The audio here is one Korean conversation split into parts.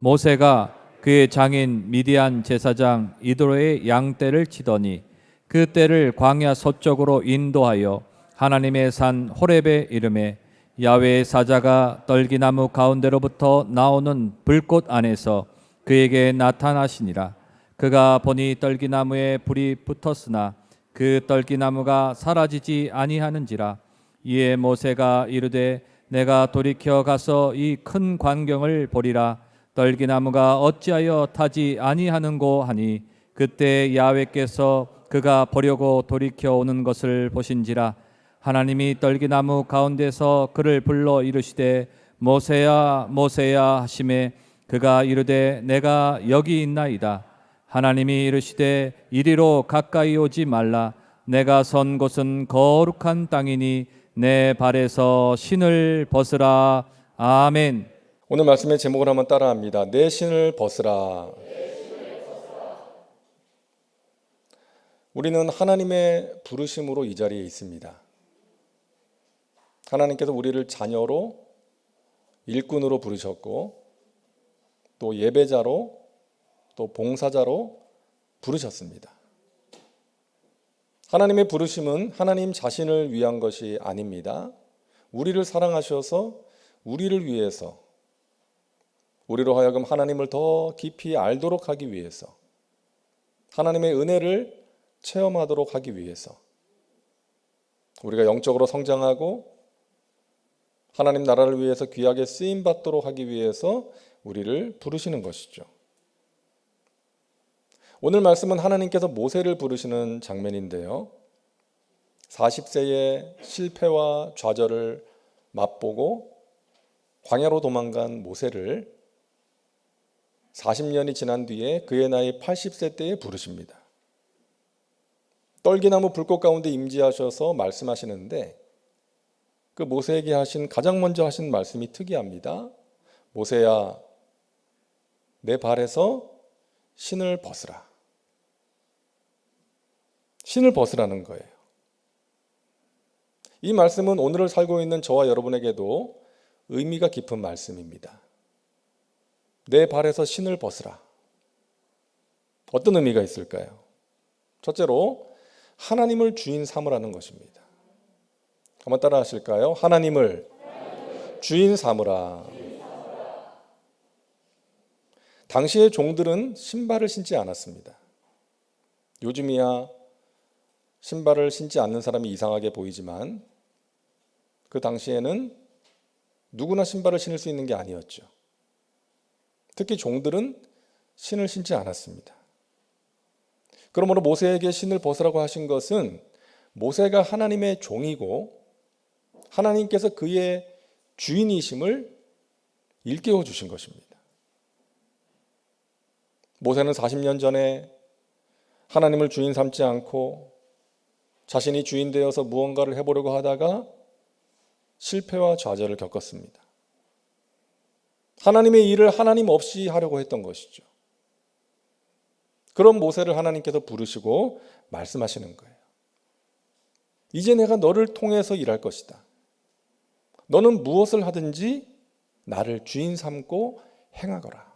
모세가 그의 장인 미디안 제사장 이드로의 양떼를 치더니 그 떼를 광야 서쪽으로 인도하여 하나님의 산 호렙에 이르매 야훼의 사자가 떨기나무 가운데로부터 나오는 불꽃 안에서 그에게 나타나시니라. 그가 보니 떨기나무에 불이 붙었으나 그 떨기나무가 사라지지 아니하는지라. 이에 모세가 이르되 내가 돌이켜 가서 이 큰 광경을 보리라. 떨기나무가 어찌하여 타지 아니하는고 하니 그때 야훼께서 그가 보려고 돌이켜 오는 것을 보신지라. 하나님이 떨기나무 가운데서 그를 불러 이르시되 모세야 모세야 하시매 그가 이르되 내가 여기 있나이다. 하나님이 이르시되 이리로 가까이 오지 말라. 내가 선 곳은 거룩한 땅이니 내 발에서 신을 벗으라. 아멘. 오늘 말씀의 제목을 한번 따라합니다. 내 신을 벗으라. 우리는 하나님의 부르심으로 이 자리에 있습니다. 하나님께서 우리를 자녀로, 일꾼으로 부르셨고 또 예배자로, 또 봉사자로 부르셨습니다. 하나님의 부르심은 하나님 자신을 위한 것이 아닙니다. 우리를 사랑하셔서 우리를 위해서, 우리로 하여금 하나님을 더 깊이 알도록 하기 위해서, 하나님의 은혜를 체험하도록 하기 위해서, 우리가 영적으로 성장하고 하나님 나라를 위해서 귀하게 쓰임받도록 하기 위해서 우리를 부르시는 것이죠. 오늘 말씀은 하나님께서 모세를 부르시는 장면인데요. 40세의 실패와 좌절을 맛보고 광야로 도망간 모세를 40년이 지난 뒤에 그의 나이 80세 때에 부르십니다. 떨기나무 불꽃 가운데 임재하셔서 말씀하시는데 그 모세에게 가장 먼저 하신 말씀이 특이합니다. 모세야, 내 발에서 신을 벗으라. 신을 벗으라는 거예요. 이 말씀은 오늘을 살고 있는 저와 여러분에게도 의미가 깊은 말씀입니다. 내 발에서 신을 벗으라. 어떤 의미가 있을까요? 첫째로 하나님을 주인 삼으라는 것입니다. 한번 따라 하실까요? 하나님을 주인 삼으라. 당시의 종들은 신발을 신지 않았습니다. 요즘이야 신발을 신지 않는 사람이 이상하게 보이지만 그 당시에는 누구나 신발을 신을 수 있는 게 아니었죠. 특히 종들은 신을 신지 않았습니다. 그러므로 모세에게 신을 벗으라고 하신 것은 모세가 하나님의 종이고 하나님께서 그의 주인이심을 일깨워 주신 것입니다. 모세는 40년 전에 하나님을 주인 삼지 않고 자신이 주인 되어서 무언가를 해보려고 하다가 실패와 좌절을 겪었습니다. 하나님의 일을 하나님 없이 하려고 했던 것이죠. 그런 모세를 하나님께서 부르시고 말씀하시는 거예요. 이제 내가 너를 통해서 일할 것이다. 너는 무엇을 하든지 나를 주인 삼고 행하거라.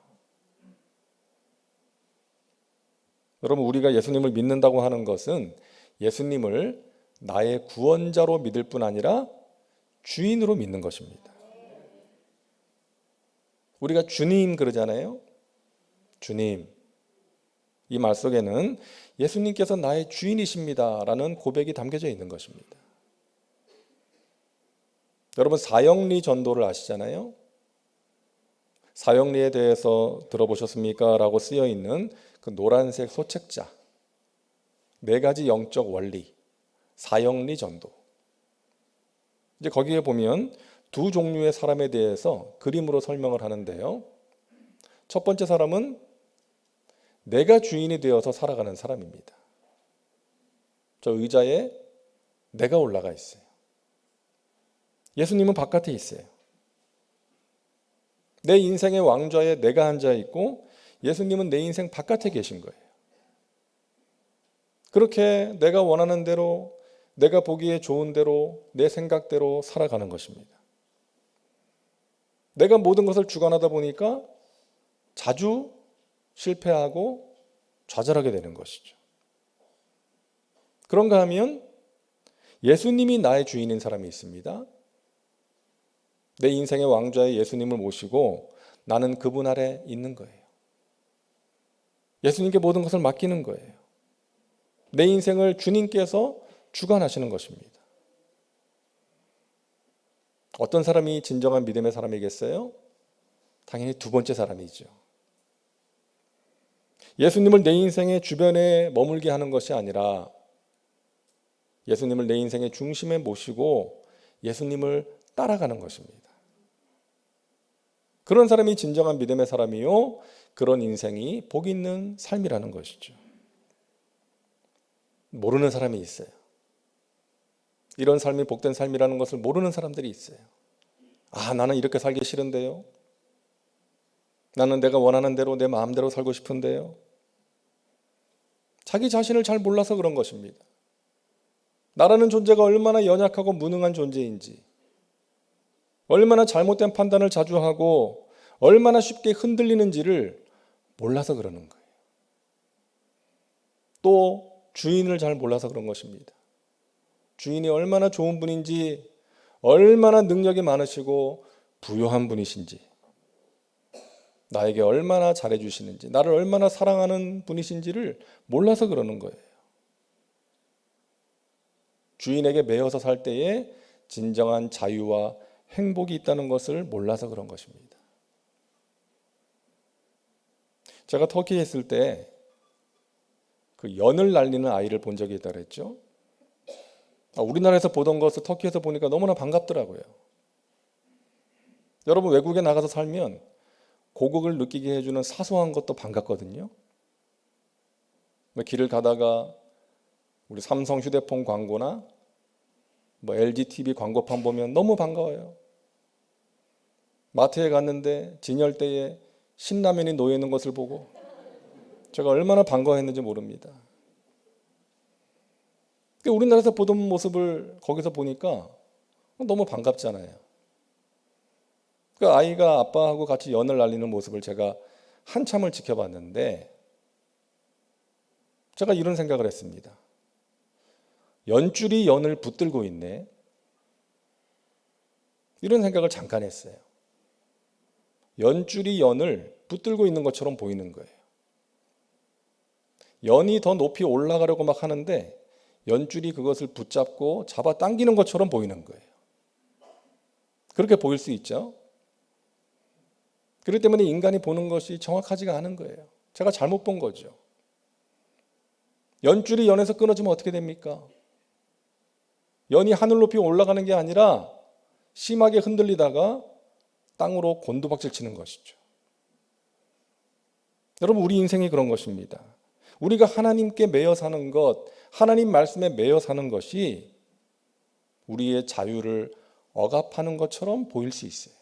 여러분, 우리가 예수님을 믿는다고 하는 것은 예수님을 나의 구원자로 믿을 뿐 아니라 주인으로 믿는 것입니다. 우리가 주님 그러잖아요. 주님. 이 말 속에는 예수님께서 나의 주인이십니다라는 고백이 담겨져 있는 것입니다. 여러분, 사형리 전도를 아시잖아요. 사형리에 대해서 들어보셨습니까? 라고 쓰여 있는 그 노란색 소책자, 4가지 영적 원리, 사형리 전도. 이제 거기에 보면 2 종류의 사람에 대해서 그림으로 설명을 하는데요. 첫 번째 사람은 내가 주인이 되어서 살아가는 사람입니다. 저 의자에 내가 올라가 있어요. 예수님은 바깥에 있어요. 내 인생의 왕좌에 내가 앉아 있고 예수님은 내 인생 바깥에 계신 거예요. 그렇게 내가 원하는 대로, 내가 보기에 좋은 대로, 내 생각대로 살아가는 것입니다. 내가 모든 것을 주관하다 보니까 자주 실패하고 좌절하게 되는 것이죠. 그런가 하면 예수님이 나의 주인인 사람이 있습니다. 내 인생의 왕좌의 예수님을 모시고 나는 그분 아래 있는 거예요. 예수님께 모든 것을 맡기는 거예요. 내 인생을 주님께서 주관하시는 것입니다. 어떤 사람이 진정한 믿음의 사람이겠어요? 당연히 두 번째 사람이죠. 예수님을 내 인생의 주변에 머물게 하는 것이 아니라 예수님을 내 인생의 중심에 모시고 예수님을 따라가는 것입니다. 그런 사람이 진정한 믿음의 사람이요, 그런 인생이 복 있는 삶이라는 것이죠. 모르는 사람이 있어요. 이런 삶이 복된 삶이라는 것을 모르는 사람들이 있어요. 아, 나는 이렇게 살기 싫은데요. 나는 내가 원하는 대로 내 마음대로 살고 싶은데요. 자기 자신을 잘 몰라서 그런 것입니다. 나라는 존재가 얼마나 연약하고 무능한 존재인지, 얼마나 잘못된 판단을 자주 하고 얼마나 쉽게 흔들리는지를 몰라서 그러는 거예요. 또 주인을 잘 몰라서 그런 것입니다. 주인이 얼마나 좋은 분인지, 얼마나 능력이 많으시고 부유한 분이신지, 나에게 얼마나 잘해주시는지, 나를 얼마나 사랑하는 분이신지를 몰라서 그러는 거예요. 주인에게 매여서 살 때에 진정한 자유와 행복이 있다는 것을 몰라서 그런 것입니다. 제가 터키에 있을 때 그 연을 날리는 아이를 본 적이 있다고 했죠. 우리나라에서 보던 것을 터키에서 보니까 너무나 반갑더라고요. 여러분, 외국에 나가서 살면 고국을 느끼게 해주는 사소한 것도 반갑거든요. 길을 가다가 우리 삼성 휴대폰 광고나 LG TV 광고판 보면 너무 반가워요. 마트에 갔는데 진열대에 신라면이 놓여 있는 것을 보고 제가 얼마나 반가워했는지 모릅니다. 우리나라에서 보던 모습을 거기서 보니까 너무 반갑잖아요. 그 아이가 아빠하고 같이 연을 날리는 모습을 제가 한참을 지켜봤는데 제가 이런 생각을 했습니다. 연줄이 연을 붙들고 있네. 이런 생각을 잠깐 했어요. 연줄이 연을 붙들고 있는 것처럼 보이는 거예요. 연이 더 높이 올라가려고 막 하는데 연줄이 그것을 붙잡고 잡아 당기는 것처럼 보이는 거예요. 그렇게 보일 수 있죠. 그렇기 때문에 인간이 보는 것이 정확하지가 않은 거예요. 제가 잘못 본 거죠. 연줄이 연에서 끊어지면 어떻게 됩니까? 연이 하늘 높이 올라가는 게 아니라 심하게 흔들리다가 땅으로 곤두박질 치는 것이죠. 여러분, 우리 인생이 그런 것입니다. 우리가 하나님께 매여 사는 것, 하나님 말씀에 매여 사는 것이 우리의 자유를 억압하는 것처럼 보일 수 있어요.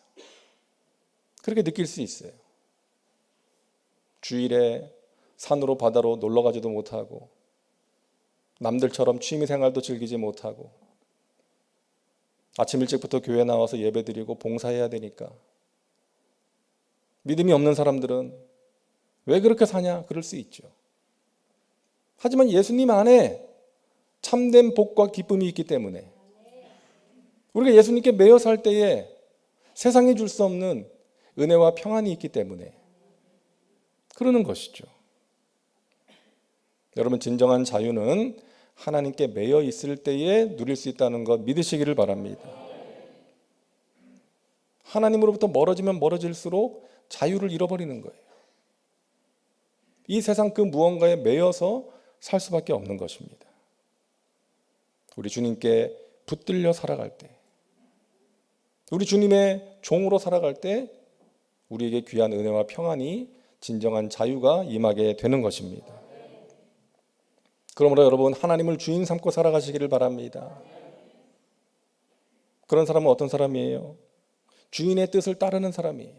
그렇게 느낄 수 있어요. 주일에 산으로 바다로 놀러 가지도 못하고 남들처럼 취미생활도 즐기지 못하고 아침 일찍부터 교회 나와서 예배드리고 봉사해야 되니까 믿음이 없는 사람들은 왜 그렇게 사냐? 그럴 수 있죠. 하지만 예수님 안에 참된 복과 기쁨이 있기 때문에 우리가 예수님께 매여 살 때에 세상이 줄 수 없는 은혜와 평안이 있기 때문에 그러는 것이죠. 여러분, 진정한 자유는 하나님께 매여 있을 때에 누릴 수 있다는 것 믿으시기를 바랍니다. 하나님으로부터 멀어지면 멀어질수록 자유를 잃어버리는 거예요. 이 세상 그 무언가에 매여서 살 수밖에 없는 것입니다. 우리 주님께 붙들려 살아갈 때, 우리 주님의 종으로 살아갈 때 우리에게 귀한 은혜와 평안이 진정한 자유가 임하게 되는 것입니다. 그러므로 여러분, 하나님을 주인 삼고 살아가시기를 바랍니다. 그런 사람은 어떤 사람이에요? 주인의 뜻을 따르는 사람이에요.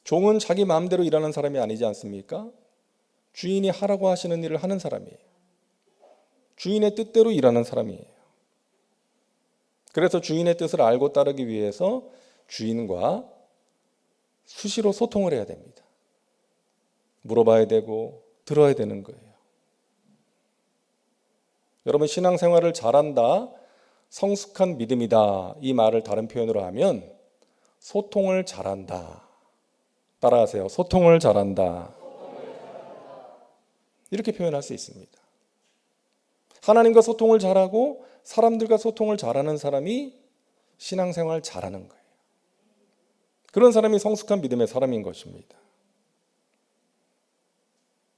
종은 자기 마음대로 일하는 사람이 아니지 않습니까? 주인이 하라고 하시는 일을 하는 사람이에요. 주인의 뜻대로 일하는 사람이에요. 그래서 주인의 뜻을 알고 따르기 위해서 주인과 수시로 소통을 해야 됩니다. 물어봐야 되고 들어야 되는 거예요. 여러분, 신앙생활을 잘한다, 성숙한 믿음이다, 이 말을 다른 표현으로 하면 소통을 잘한다. 따라하세요. 소통을 잘한다. 이렇게 표현할 수 있습니다. 하나님과 소통을 잘하고 사람들과 소통을 잘하는 사람이 신앙생활 잘하는 거예요. 그런 사람이 성숙한 믿음의 사람인 것입니다.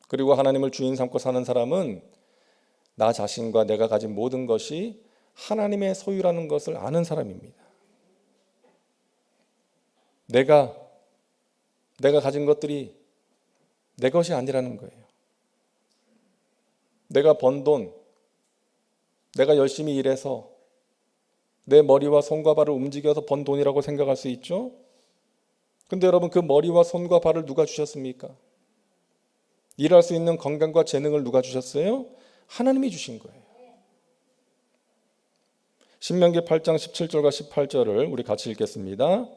그리고 하나님을 주인 삼고 사는 사람은 나 자신과 내가 가진 모든 것이 하나님의 소유라는 것을 아는 사람입니다. 내가 가진 것들이 내 것이 아니라는 거예요. 내가 번 돈, 내가 열심히 일해서 내 머리와 손과 발을 움직여서 번 돈이라고 생각할 수 있죠? 근데 여러분, 그 머리와 손과 발을 누가 주셨습니까? 일할 수 있는 건강과 재능을 누가 주셨어요? 하나님이 주신 거예요. 신명기 8장 17절과 18절을 우리 같이 읽겠습니다.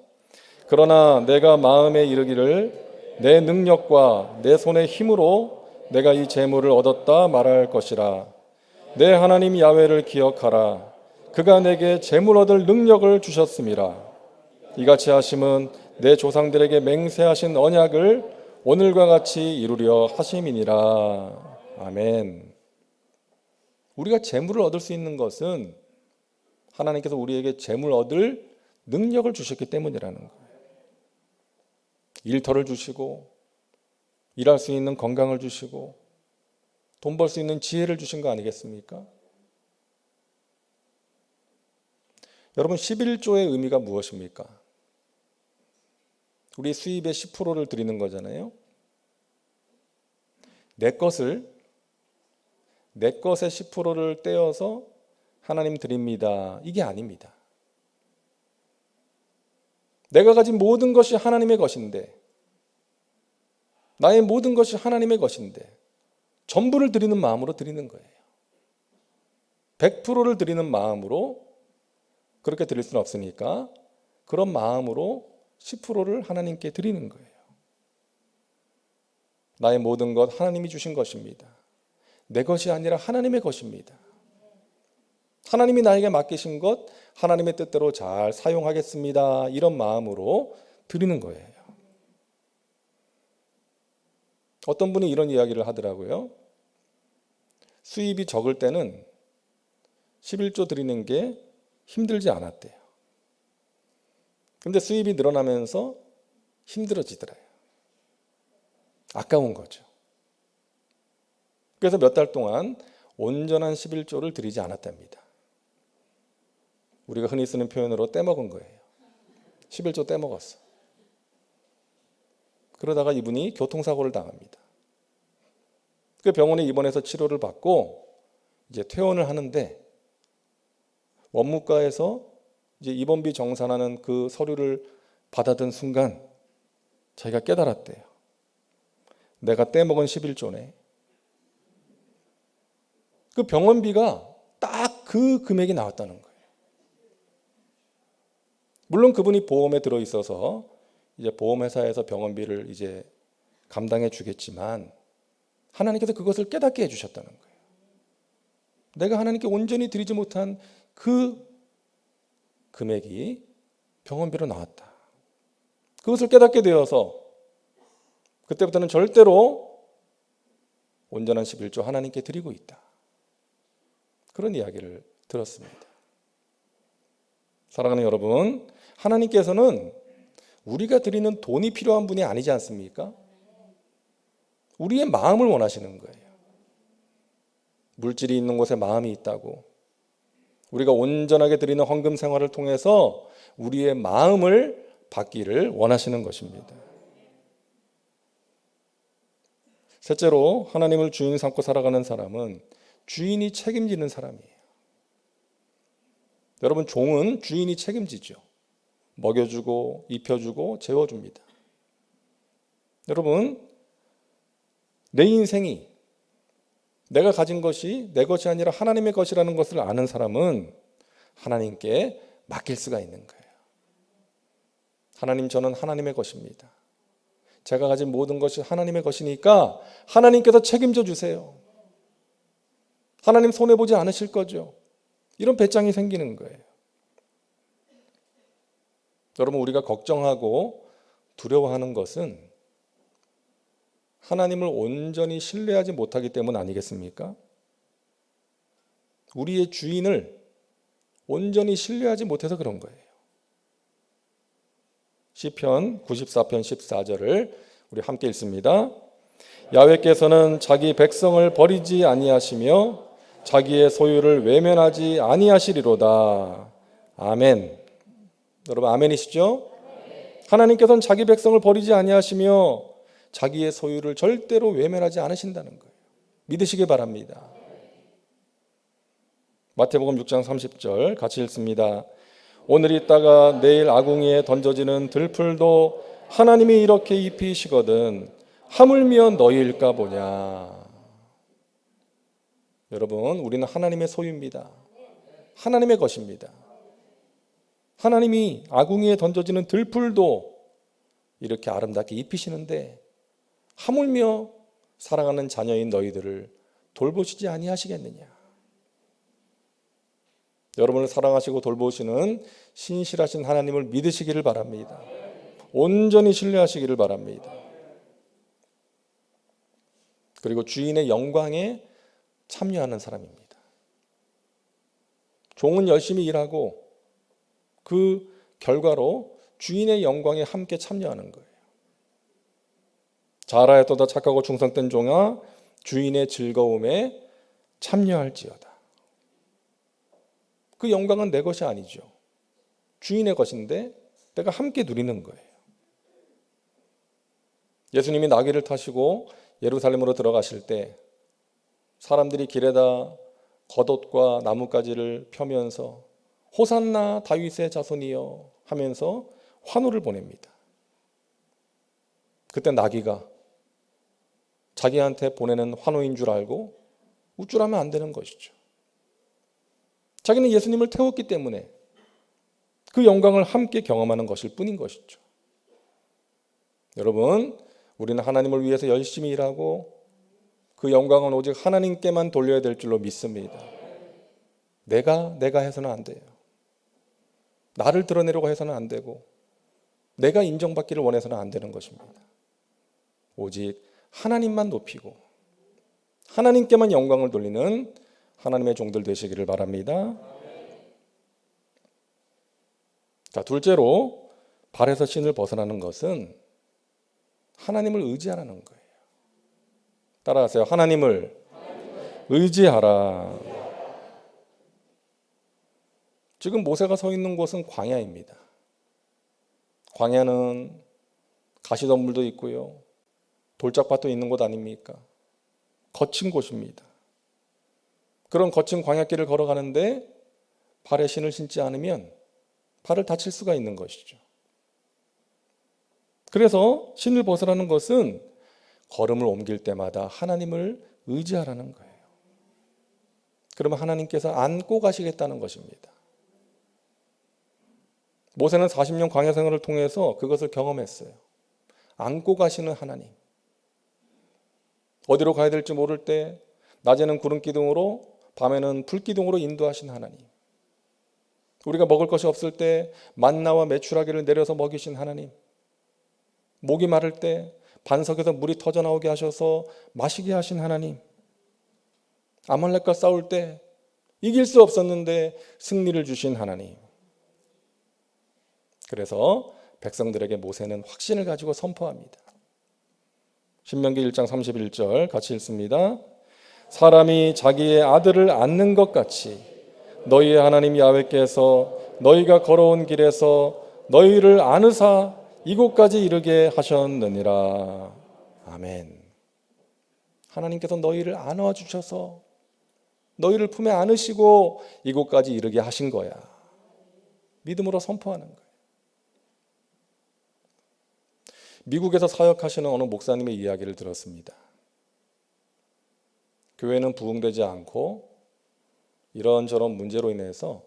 그러나 내가 마음에 이르기를 내 능력과 내 손의 힘으로 내가 이 재물을 얻었다 말할 것이라. 내 하나님 야훼를 기억하라. 그가 내게 재물 얻을 능력을 주셨음이라. 이같이 하심은 내 조상들에게 맹세하신 언약을 오늘과 같이 이루려 하심이니라. 아멘. 우리가 재물을 얻을 수 있는 것은 하나님께서 우리에게 재물 얻을 능력을 주셨기 때문이라는 거예요. 일터를 주시고 일할 수 있는 건강을 주시고 돈 벌 수 있는 지혜를 주신 거 아니겠습니까? 여러분, 11조의 의미가 무엇입니까? 우리 수입의 10%를 드리는 거잖아요. 내 것의 10%를 떼어서 하나님 드립니다, 이게 아닙니다. 내가 가진 모든 것이 하나님의 것인데, 나의 모든 것이 하나님의 것인데 전부를 드리는 마음으로 드리는 거예요. 100%를 드리는 마음으로 그렇게 드릴 수는 없으니까 그런 마음으로 10%를 하나님께 드리는 거예요. 나의 모든 것 하나님이 주신 것입니다. 내 것이 아니라 하나님의 것입니다. 하나님이 나에게 맡기신 것 하나님의 뜻대로 잘 사용하겠습니다, 이런 마음으로 드리는 거예요. 어떤 분이 이런 이야기를 하더라고요. 수입이 적을 때는 11조 드리는 게 힘들지 않았대요. 근데 수입이 늘어나면서 힘들어지더래요. 아까운 거죠. 그래서 몇 달 동안 온전한 11조를 드리지 않았답니다. 우리가 흔히 쓰는 표현으로 떼먹은 거예요. 11조 떼먹었어. 그러다가 이분이 교통사고를 당합니다. 그 병원에 입원해서 치료를 받고 이제 퇴원을 하는데 원무과에서 이제 입원비 정산하는 그 서류를 받아든 순간 자기가 깨달았대요. 내가 떼먹은 11조네. 그 병원비가 딱 그 금액이 나왔다는 거예요. 물론 그분이 보험에 들어 있어서 이제 보험회사에서 병원비를 이제 감당해 주겠지만 하나님께서 그것을 깨닫게 해주셨다는 거예요. 내가 하나님께 온전히 드리지 못한 그 금액이 병원비로 나왔다. 그것을 깨닫게 되어서 그때부터는 절대로 온전한 11조 하나님께 드리고 있다. 그런 이야기를 들었습니다. 사랑하는 여러분, 하나님께서는 우리가 드리는 돈이 필요한 분이 아니지 않습니까? 우리의 마음을 원하시는 거예요. 물질이 있는 곳에 마음이 있다고. 우리가 온전하게 드리는 헌금 생활을 통해서 우리의 마음을 받기를 원하시는 것입니다. 셋째로, 하나님을 주인 삼고 살아가는 사람은 주인이 책임지는 사람이에요. 여러분, 종은 주인이 책임지죠. 먹여주고 입혀주고 재워줍니다. 여러분, 내 인생이 내가 가진 것이 내 것이 아니라 하나님의 것이라는 것을 아는 사람은 하나님께 맡길 수가 있는 거예요. 하나님, 저는 하나님의 것입니다. 제가 가진 모든 것이 하나님의 것이니까 하나님께서 책임져 주세요. 하나님 손해보지 않으실 거죠. 이런 배짱이 생기는 거예요. 여러분, 우리가 걱정하고 두려워하는 것은 하나님을 온전히 신뢰하지 못하기 때문 아니겠습니까? 우리의 주인을 온전히 신뢰하지 못해서 그런 거예요. 시편 94편 14절을 우리 함께 읽습니다. 야훼께서는 자기 백성을 버리지 아니하시며 자기의 소유를 외면하지 아니하시리로다. 아멘. 여러분, 아멘이시죠? 하나님께서는 자기 백성을 버리지 아니하시며 자기의 소유를 절대로 외면하지 않으신다는 거예요. 믿으시기 바랍니다. 마태복음 6장 30절 같이 읽습니다. 오늘 있다가 내일 아궁이에 던져지는 들풀도 하나님이 이렇게 입히시거든 하물며 너희일까 보냐. 여러분, 우리는 하나님의 소유입니다. 하나님의 것입니다. 하나님이 아궁이에 던져지는 들풀도 이렇게 아름답게 입히시는데 하물며 사랑하는 자녀인 너희들을 돌보시지 아니하시겠느냐. 여러분을 사랑하시고 돌보시는 신실하신 하나님을 믿으시기를 바랍니다. 온전히 신뢰하시기를 바랍니다. 그리고 주인의 영광에 참여하는 사람입니다. 종은 열심히 일하고 그 결과로 주인의 영광에 함께 참여하는 거예요. 잘하였도다 착하고 충성된 종아 주인의 즐거움에 참여할지어다. 그 영광은 내 것이 아니죠. 주인의 것인데 내가 함께 누리는 거예요. 예수님이 나귀를 타시고 예루살렘으로 들어가실 때 사람들이 길에다 겉옷과 나뭇가지를 펴면서 호산나 다윗의 자손이여 하면서 환호를 보냅니다. 그때 나귀가 자기한테 보내는 환호인 줄 알고 우쭐하면 안 되는 것이죠. 자기는 예수님을 태웠기 때문에 그 영광을 함께 경험하는 것일 뿐인 것이죠. 여러분, 우리는 하나님을 위해서 열심히 일하고 그 영광은 오직 하나님께만 돌려야 될 줄로 믿습니다. 내가 해서는 안 돼요. 나를 드러내려고 해서는 안 되고 내가 인정받기를 원해서는 안 되는 것입니다. 오직 하나님만 높이고 하나님께만 영광을 돌리는 하나님의 종들 되시기를 바랍니다. 자, 둘째로 발에서 신을 벗어나는 것은 하나님을 의지하라는 거예요. 따라하세요. 하나님을 의지하라. 지금 모세가 서 있는 곳은 광야입니다. 광야는 가시덤불도 있고요. 돌짝밭도 있는 곳 아닙니까? 거친 곳입니다. 그런 거친 광야길을 걸어가는데 발에 신을 신지 않으면 발을 다칠 수가 있는 것이죠. 그래서 신을 벗으라는 것은 걸음을 옮길 때마다 하나님을 의지하라는 거예요. 그러면 하나님께서 안고 가시겠다는 것입니다. 모세는 40년 광야 생활을 통해서 그것을 경험했어요. 안고 가시는 하나님. 어디로 가야 될지 모를 때 낮에는 구름 기둥으로 밤에는 불 기둥으로 인도하신 하나님. 우리가 먹을 것이 없을 때 만나와 메추라기를 내려서 먹이신 하나님. 목이 마를 때 반석에서 물이 터져 나오게 하셔서 마시게 하신 하나님. 아말렉과 싸울 때 이길 수 없었는데 승리를 주신 하나님. 그래서 백성들에게 모세는 확신을 가지고 선포합니다. 신명기 1장 31절 같이 읽습니다. 사람이 자기의 아들을 안는 것 같이 너희의 하나님 야훼께서 너희가 걸어온 길에서 너희를 안으사 이곳까지 이르게 하셨느니라. 아멘. 하나님께서 너희를 안아 주셔서 너희를 품에 안으시고 이곳까지 이르게 하신 거야. 믿음으로 선포하는 거예요. 미국에서 사역하시는 어느 목사님의 이야기를 들었습니다. 교회는 부흥되지 않고 이런저런 문제로 인해서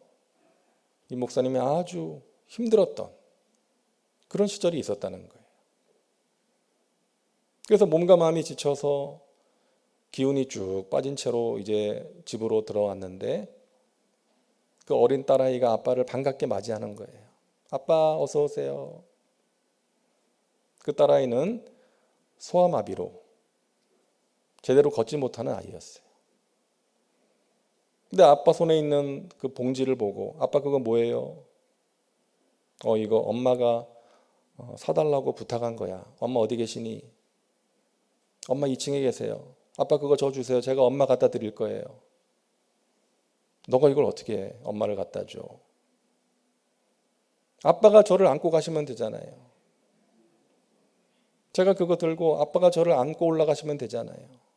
이 목사님이 아주 힘들었던 그런 시절이 있었다는 거예요. 그래서 몸과 마음이 지쳐서 기운이 쭉 빠진 채로 이제 집으로 들어왔는데 그 어린 딸아이가 아빠를 반갑게 맞이하는 거예요. 아빠 어서 오세요. 그 딸아이는 소아마비로 제대로 걷지 못하는 아이였어요. 근데 아빠 손에 있는 그 봉지를 보고 아빠 그거 뭐예요? 이거 엄마가 사달라고 부탁한 거야. 엄마 어디 계시니? 엄마 2층에 계세요. 아빠 그거 저 주세요. 제가 엄마 갖다 드릴 거예요. 너가 이걸 어떻게 해? 엄마를 갖다 줘. 아빠가 저를 안고 가시면 되잖아요. 제가 그거 들고 아빠가 저를 안고 올라가시면 되잖아요.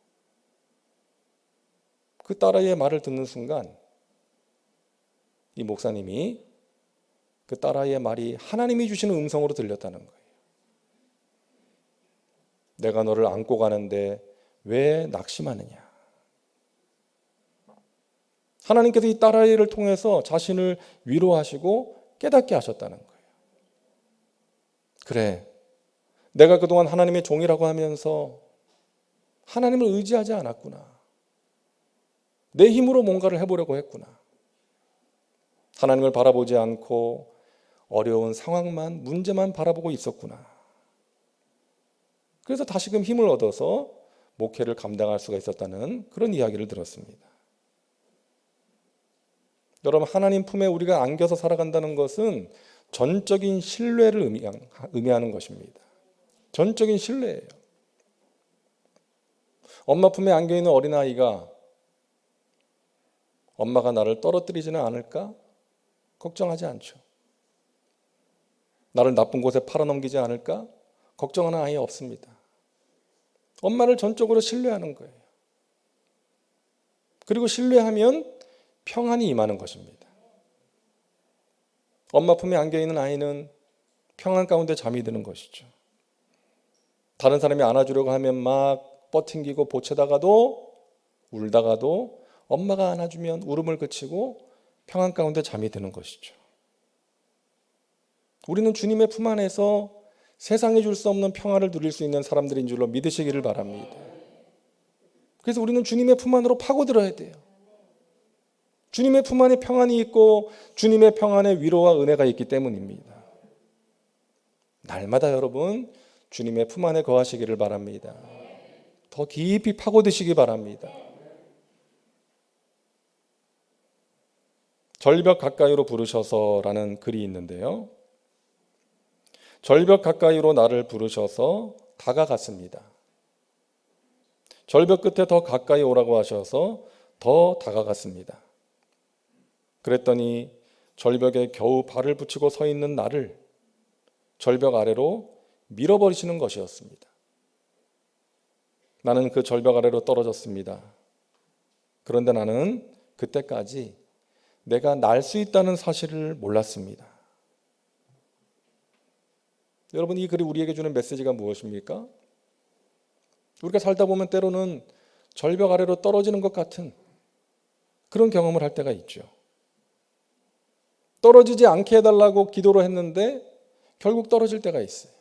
그 딸아이의 말을 듣는 순간 이 목사님이 그 딸아이의 말이 하나님이 주시는 음성으로 들렸다는 거예요. 내가 너를 안고 가는데 왜 낙심하느냐. 하나님께서 이 딸아이를 통해서 자신을 위로하시고 깨닫게 하셨다는 거예요. 그래, 내가 그동안 하나님의 종이라고 하면서 하나님을 의지하지 않았구나. 내 힘으로 뭔가를 해보려고 했구나. 하나님을 바라보지 않고 어려운 상황만, 문제만 바라보고 있었구나. 그래서 다시금 힘을 얻어서 목회를 감당할 수가 있었다는 그런 이야기를 들었습니다. 여러분, 하나님 품에 우리가 안겨서 살아간다는 것은 전적인 신뢰를 의미하는 것입니다. 전적인 신뢰예요. 엄마 품에 안겨있는 어린아이가 엄마가 나를 떨어뜨리지는 않을까? 걱정하지 않죠. 나를 나쁜 곳에 팔아넘기지 않을까? 걱정하는 아이 없습니다. 엄마를 전적으로 신뢰하는 거예요. 그리고 신뢰하면 평안이 임하는 것입니다. 엄마 품에 안겨있는 아이는 평안 가운데 잠이 드는 것이죠. 다른 사람이 안아주려고 하면 막 뻗팅기고 보채다가도 울다가도 엄마가 안아주면 울음을 그치고 평안 가운데 잠이 드는 것이죠. 우리는 주님의 품 안에서 세상에 줄 수 없는 평안을 누릴 수 있는 사람들인 줄로 믿으시기를 바랍니다. 그래서 우리는 주님의 품 안으로 파고들어야 돼요. 주님의 품 안에 평안이 있고 주님의 평안에 위로와 은혜가 있기 때문입니다. 날마다 여러분 주님의 품 안에 거하시기를 바랍니다. 더 깊이 파고드시기 바랍니다. 절벽 가까이로 부르셔서라는 글이 있는데요. 절벽 가까이로 나를 부르셔서 다가갔습니다. 절벽 끝에 더 가까이 오라고 하셔서 더 다가갔습니다. 그랬더니 절벽에 겨우 발을 붙이고 서 있는 나를 절벽 아래로 밀어버리시는 것이었습니다. 나는 그 절벽 아래로 떨어졌습니다. 그런데 나는 그때까지 내가 날 수 있다는 사실을 몰랐습니다. 여러분, 이 글이 우리에게 주는 메시지가 무엇입니까? 우리가 살다 보면 때로는 절벽 아래로 떨어지는 것 같은 그런 경험을 할 때가 있죠. 떨어지지 않게 해달라고 기도를 했는데 결국 떨어질 때가 있어요.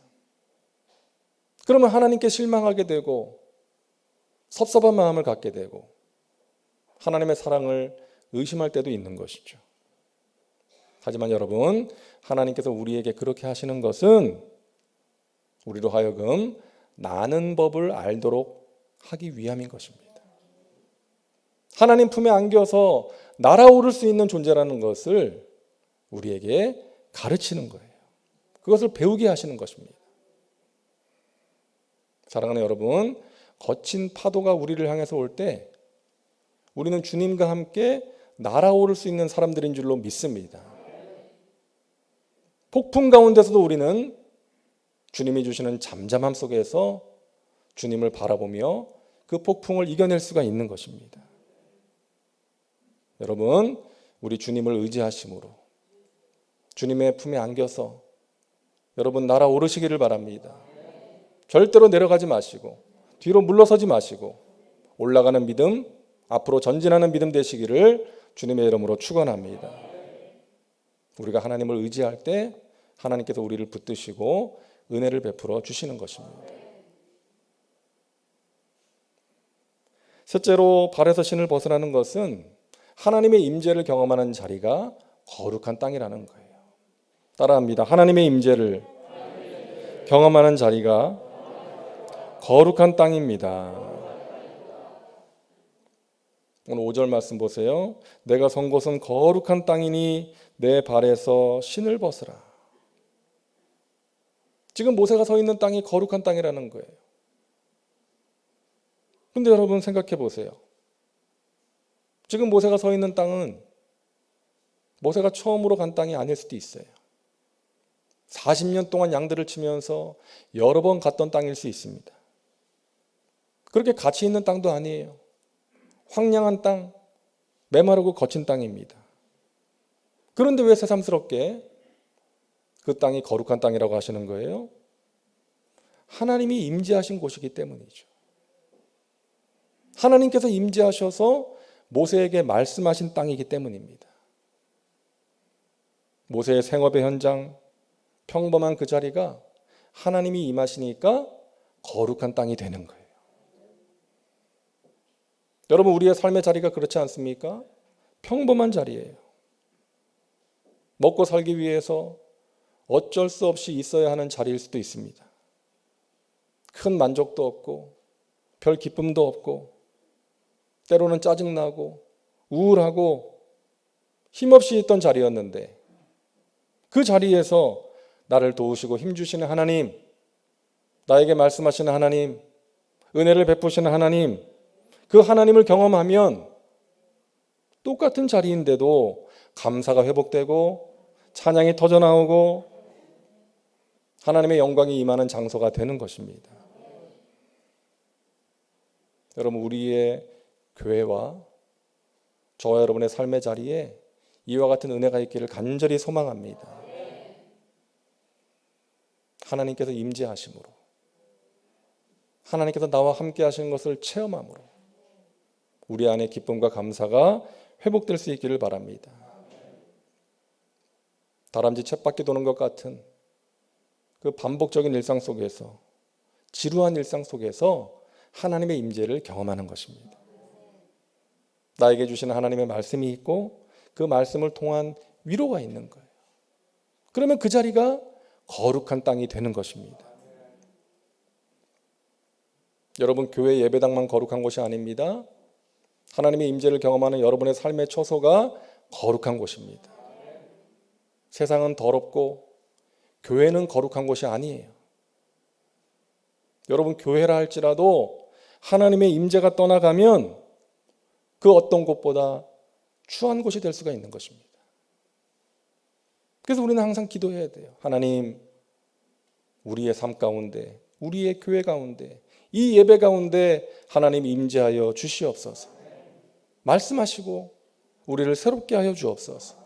그러면 하나님께 실망하게 되고 섭섭한 마음을 갖게 되고 하나님의 사랑을 의심할 때도 있는 것이죠. 하지만 여러분, 하나님께서 우리에게 그렇게 하시는 것은 우리로 하여금 나는 법을 알도록 하기 위함인 것입니다. 하나님 품에 안겨서 날아오를 수 있는 존재라는 것을 우리에게 가르치는 거예요. 그것을 배우게 하시는 것입니다. 사랑하는 여러분, 거친 파도가 우리를 향해서 올 때 우리는 주님과 함께 날아오를 수 있는 사람들인 줄로 믿습니다. 폭풍 가운데서도 우리는 주님이 주시는 잠잠함 속에서 주님을 바라보며 그 폭풍을 이겨낼 수가 있는 것입니다. 여러분, 우리 주님을 의지하심으로 주님의 품에 안겨서 여러분 날아오르시기를 바랍니다. 절대로 내려가지 마시고 뒤로 물러서지 마시고 올라가는 믿음, 앞으로 전진하는 믿음 되시기를 주님의 이름으로 축원합니다. 우리가 하나님을 의지할 때 하나님께서 우리를 붙드시고 은혜를 베풀어 주시는 것입니다. 셋째로 발에서 신을 벗으라는 것은 하나님의 임재를 경험하는 자리가 거룩한 땅이라는 거예요. 따라합니다. 하나님의 임재를 경험하는 자리가 거룩한 땅입니다. 오늘 5절 말씀 보세요. 내가 선 곳은 거룩한 땅이니 내 발에서 신을 벗으라. 지금 모세가 서 있는 땅이 거룩한 땅이라는 거예요. 근데 여러분 생각해 보세요. 지금 모세가 서 있는 땅은 모세가 처음으로 간 땅이 아닐 수도 있어요. 40년 동안 양들을 치면서 여러 번 갔던 땅일 수 있습니다. 그렇게 가치 있는 땅도 아니에요. 황량한 땅, 메마르고 거친 땅입니다. 그런데 왜 새삼스럽게 그 땅이 거룩한 땅이라고 하시는 거예요? 하나님이 임재하신 곳이기 때문이죠. 하나님께서 임재하셔서 모세에게 말씀하신 땅이기 때문입니다. 모세의 생업의 현장, 평범한 그 자리가 하나님이 임하시니까 거룩한 땅이 되는 거예요. 여러분, 우리의 삶의 자리가 그렇지 않습니까? 평범한 자리예요. 먹고 살기 위해서 어쩔 수 없이 있어야 하는 자리일 수도 있습니다. 큰 만족도 없고 별 기쁨도 없고 때로는 짜증나고 우울하고 힘없이 있던 자리였는데 그 자리에서 나를 도우시고 힘주시는 하나님, 나에게 말씀하시는 하나님, 은혜를 베푸시는 하나님, 그 하나님을 경험하면 똑같은 자리인데도 감사가 회복되고 찬양이 터져나오고 하나님의 영광이 임하는 장소가 되는 것입니다. 여러분, 우리의 교회와 저와 여러분의 삶의 자리에 이와 같은 은혜가 있기를 간절히 소망합니다. 하나님께서 임재하심으로, 하나님께서 나와 함께 하시는 것을 체험함으로 우리 안에 기쁨과 감사가 회복될 수 있기를 바랍니다. 다람쥐 쳇바퀴 도는 것 같은 그 반복적인 일상 속에서, 지루한 일상 속에서 하나님의 임재를 경험하는 것입니다. 나에게 주시는 하나님의 말씀이 있고 그 말씀을 통한 위로가 있는 거예요. 그러면 그 자리가 거룩한 땅이 되는 것입니다. 여러분, 교회 예배당만 거룩한 곳이 아닙니다. 하나님의 임재를 경험하는 여러분의 삶의 처소가 거룩한 곳입니다. 세상은 더럽고 교회는 거룩한 곳이 아니에요. 여러분, 교회라 할지라도 하나님의 임재가 떠나가면 그 어떤 곳보다 추한 곳이 될 수가 있는 것입니다. 그래서 우리는 항상 기도해야 돼요. 하나님, 우리의 삶 가운데, 우리의 교회 가운데, 이 예배 가운데 하나님 임재하여 주시옵소서. 말씀하시고 우리를 새롭게 하여 주옵소서.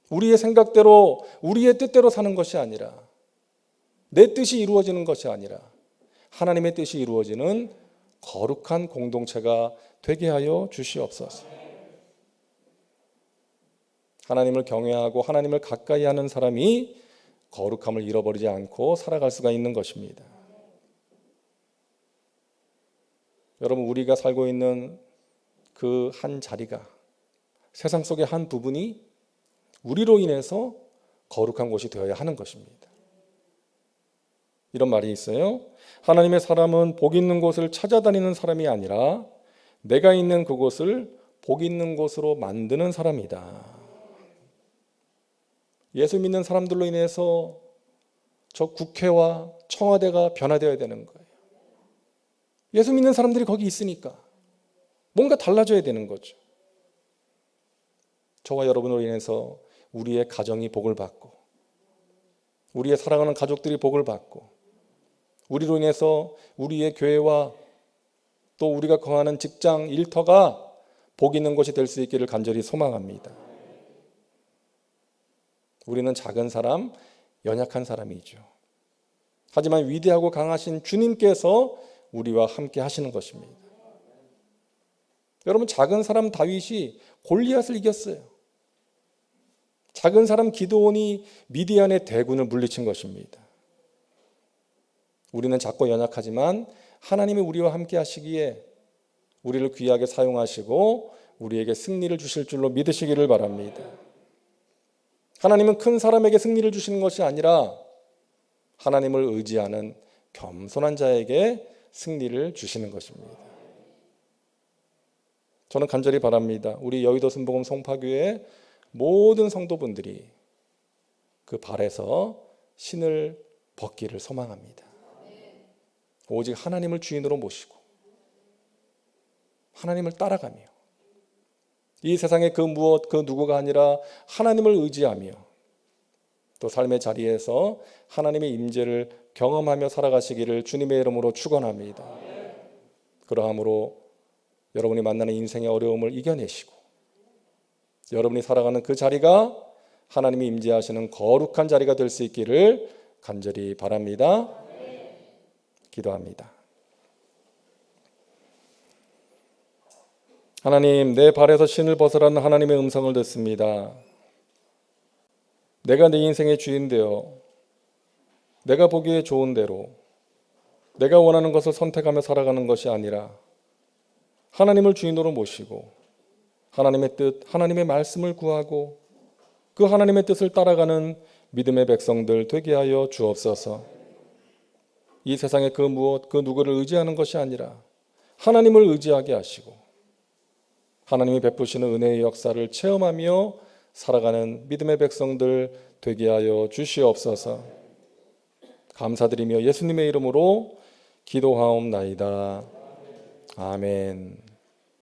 우리의 생각대로, 우리의 뜻대로 사는 것이 아니라, 내 뜻이 이루어지는 것이 아니라 하나님의 뜻이 이루어지는 거룩한 공동체가 되게 하여 주시옵소서. 하나님을 경외하고 하나님을 가까이 하는 사람이 거룩함을 잃어버리지 않고 살아갈 수가 있는 것입니다. 여러분, 우리가 살고 있는 그 한 자리가, 세상 속의 한 부분이 우리로 인해서 거룩한 곳이 되어야 하는 것입니다. 이런 말이 있어요. 하나님의 사람은 복 있는 곳을 찾아다니는 사람이 아니라 내가 있는 그곳을 복 있는 곳으로 만드는 사람이다. 예수 믿는 사람들로 인해서 저 국회와 청와대가 변화되어야 되는 거예요. 예수 믿는 사람들이 거기 있으니까 뭔가 달라져야 되는 거죠. 저와 여러분으로 인해서 우리의 가정이 복을 받고, 우리의 사랑하는 가족들이 복을 받고, 우리로 인해서 우리의 교회와 또 우리가 거하는 직장, 일터가 복 있는 곳이 될 수 있기를 간절히 소망합니다. 우리는 작은 사람, 연약한 사람이죠. 하지만 위대하고 강하신 주님께서 우리와 함께 하시는 것입니다. 여러분, 작은 사람 다윗이 골리앗을 이겼어요. 작은 사람 기드온이 미디안의 대군을 물리친 것입니다. 우리는 작고 연약하지만 하나님이 우리와 함께 하시기에 우리를 귀하게 사용하시고 우리에게 승리를 주실 줄로 믿으시기를 바랍니다. 하나님은 큰 사람에게 승리를 주시는 것이 아니라 하나님을 의지하는 겸손한 자에게 승리를 주시는 것입니다. 저는 간절히 바랍니다. 우리 여의도 순복음 송파교회 모든 성도분들이 그 발에서 신을 벗기를 소망합니다. 오직 하나님을 주인으로 모시고 하나님을 따라가며 이 세상의 그 무엇 그 누구가 아니라 하나님을 의지하며 또 삶의 자리에서 하나님의 임재를 경험하며 살아가시기를 주님의 이름으로 축원합니다. 그러함으로 여러분이 만나는 인생의 어려움을 이겨내시고 여러분이 살아가는 그 자리가 하나님이 임재하시는 거룩한 자리가 될 수 있기를 간절히 바랍니다. 기도합니다. 하나님, 내 발에서 신을 벗으라는 하나님의 음성을 듣습니다. 내가 내 인생의 주인 되어 내가 보기에 좋은 대로 내가 원하는 것을 선택하며 살아가는 것이 아니라 하나님을 주인으로 모시고 하나님의 뜻, 하나님의 말씀을 구하고 그 하나님의 뜻을 따라가는 믿음의 백성들 되게 하여 주옵소서. 이 세상의 그 무엇, 그 누구를 의지하는 것이 아니라 하나님을 의지하게 하시고 하나님이 베푸시는 은혜의 역사를 체험하며 살아가는 믿음의 백성들 되게 하여 주시옵소서. 감사드리며 예수님의 이름으로 기도하옵나이다. 아멘.